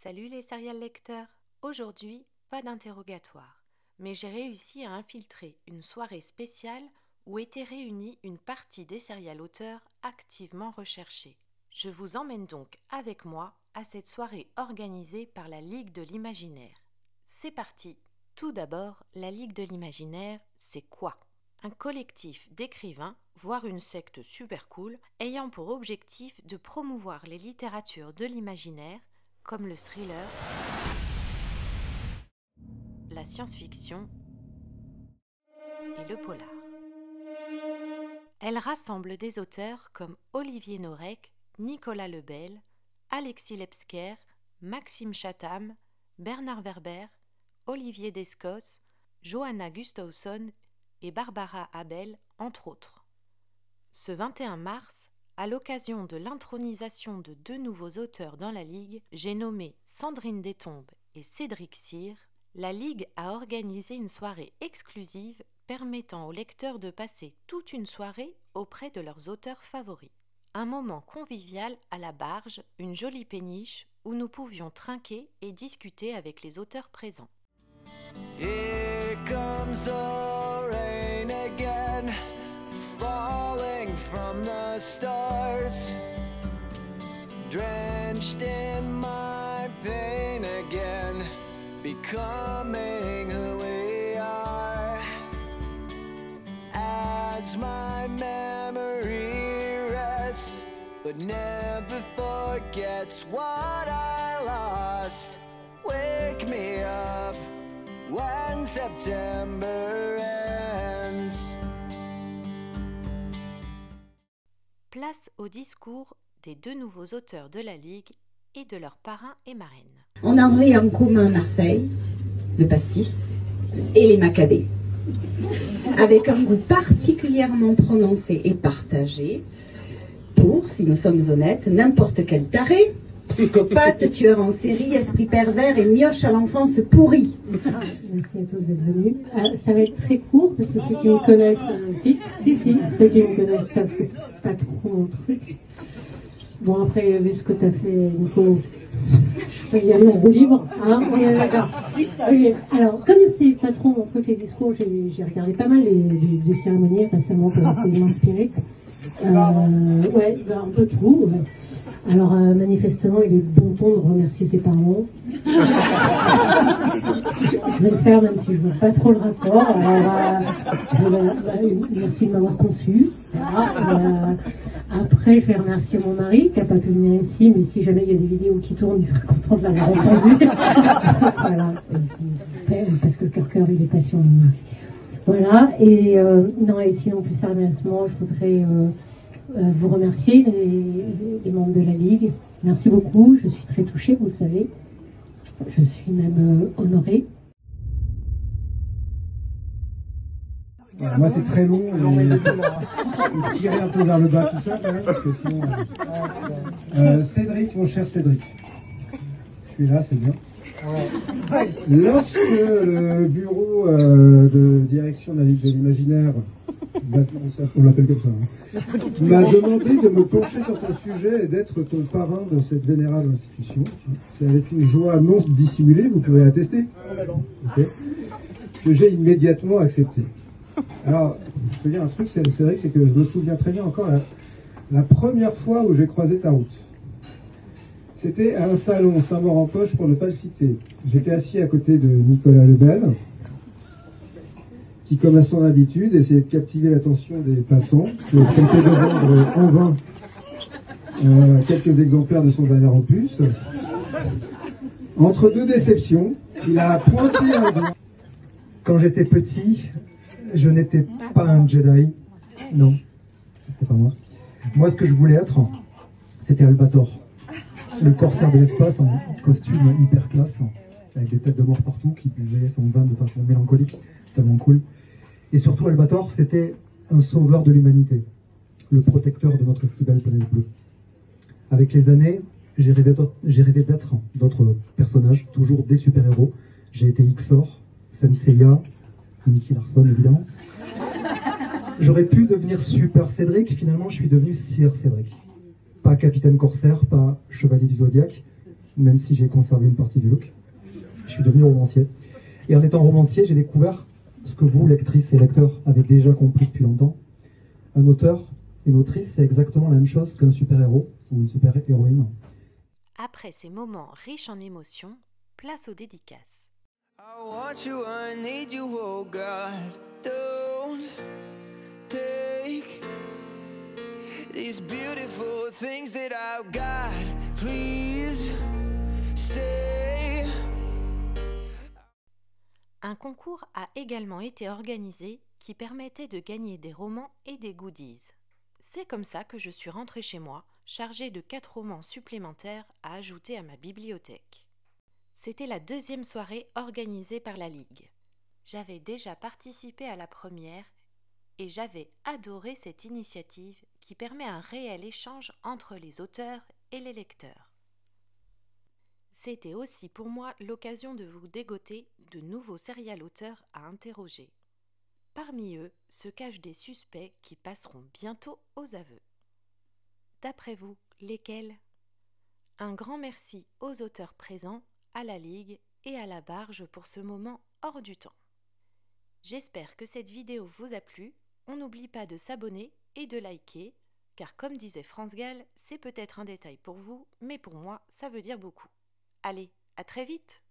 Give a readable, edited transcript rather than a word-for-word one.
Salut les serial lecteurs. Aujourd'hui, pas d'interrogatoire, mais j'ai réussi à infiltrer une soirée spéciale où étaient réunis une partie des serial auteurs activement recherchés. Je vous emmène donc avec moi à cette soirée organisée par la Ligue de l'Imaginaire. C'est parti. Tout d'abord, la Ligue de l'Imaginaire, c'est quoi ? Un collectif d'écrivains, voire une secte super cool, ayant pour objectif de promouvoir les littératures de l'imaginaire, comme le thriller, la science-fiction et le polar. Elle rassemble des auteurs comme Olivier Norek, Nicolas Lebel, Alexis Lebsker, Maxime Chatham, Bernard Werber, Olivier Descos, Johanna Gustafsson et Barbara Abel, entre autres. Ce 21 mars, à l'occasion de l'intronisation de deux nouveaux auteurs dans la Ligue, j'ai nommé Sandrine Détombe et Cédric Cyr, la Ligue a organisé une soirée exclusive permettant aux lecteurs de passer toute une soirée auprès de leurs auteurs favoris. Un moment convivial à la barge, une jolie péniche où nous pouvions trinquer et discuter avec les auteurs présents. Here comes the rain again, falling from the stars, drenched in my pain again, becoming who we are. As my memory rests, but never forgets what I lost, wake me up when September ends. Place au discours des deux nouveaux auteurs de la Ligue et de leurs parrains et marraines. On avait en commun Marseille, le pastis et les Maccabées, avec un goût particulièrement prononcé et partagé pour, si nous sommes honnêtes, n'importe quel taré, psychopathe, tueur en série, esprit pervers et mioche à l'enfance pourrie. Merci à tous d'être venus. Ça va être très court parce que ceux qui me connaissent, ceux qui me connaissent savent que c'est pas trop mon truc. Bon, après, vu ce que t'as fait, Nico, il y a le roue libre, hein, on est d'accord. Okay. Alors, comme c'est pas trop mon truc, les discours, j'ai regardé pas mal des cérémonies récemment pour essayer de m'inspirer. Ouais, ben, un peu tout. Ouais. Alors, manifestement, il est bon ton de remercier ses parents. Je vais le faire, même si je ne veux pas trop le rapport. Alors, merci de m'avoir conçu. Voilà. Après, je vais remercier mon mari, qui n'a pas pu venir ici, mais si jamais il y a des vidéos qui tournent, il sera content de l'avoir entendu. Voilà. Parce que le cœur, il est patient, mon mari. Voilà. Et, non, et sinon, plus sérieusement, je voudrais vous remercier, les membres de la Ligue. Merci beaucoup, je suis très touchée, vous le savez. Je suis même honorée. Voilà, moi c'est très long et tirer un peu vers le bas tout ça quand même, parce que sinon, Cédric, mon cher Cédric, tu es là, c'est bien. Lorsque le bureau de direction de la Ligue de l'Imaginaire, on l'appelle comme ça, hein, m'a demandé de me pencher sur ton sujet et d'être ton parrain dans cette vénérable institution, c'est avec une joie non dissimulée, vous pouvez attester, okay, que j'ai immédiatement accepté. Alors, je peux dire un truc, c'est vrai, c'est que je me souviens très bien encore la première fois où j'ai croisé ta route. C'était à un salon Saint-Maur-en-Poche, pour ne pas le citer. J'étais assis à côté de Nicolas Lebel, qui, comme à son habitude, essayait de captiver l'attention des passants, qui tentait de vendre en vain quelques exemplaires de son dernier opus. Entre deux déceptions, il a pointé un doigt. Quand j'étais petit, je n'étais pas un Jedi. Non, c'était pas moi. Moi, ce que je voulais être, c'était Albator. Le corsaire de l'espace en costume hyper classe, avec des têtes de mort partout, qui buvait son vin de façon mélancolique, tellement cool. Et surtout, Albator, c'était un sauveur de l'humanité, le protecteur de notre si belle planète bleue. Avec les années, j'ai rêvé d'être d'autres personnages, toujours des super-héros. J'ai été Ixor, Senseiya, Nicky Larson évidemment. J'aurais pu devenir Super Cédric, finalement je suis devenu Sir Cédric. Pas Capitaine Corsaire, pas Chevalier du Zodiaque, même si j'ai conservé une partie du look. Je suis devenu romancier. Et en étant romancier, j'ai découvert ce que vous, lectrices et lecteurs, avez déjà compris depuis longtemps. Un auteur, une autrice, c'est exactement la même chose qu'un super-héros ou une super-héroïne. Après ces moments riches en émotions, place aux dédicaces. I want you, I need you, oh God. Don't take these beautiful things that I've got. Please stay. Un concours a également été organisé qui permettait de gagner des romans et des goodies. C'est comme ça que je suis rentrée chez moi, chargée de 4 romans supplémentaires à ajouter à ma bibliothèque. C'était la 2e soirée organisée par la Ligue. J'avais déjà participé à la première et j'avais adoré cette initiative qui permet un réel échange entre les auteurs et les lecteurs. C'était aussi pour moi l'occasion de vous dégoter de nouveaux serial auteurs à interroger. Parmi eux se cachent des suspects qui passeront bientôt aux aveux. D'après vous, lesquels ? Un grand merci aux auteurs présents, à la Ligue et à la Barge pour ce moment hors du temps. J'espère que cette vidéo vous a plu. On n'oublie pas de s'abonner et de liker, car comme disait France Gall, c'est peut-être un détail pour vous, mais pour moi, ça veut dire beaucoup. Allez, à très vite!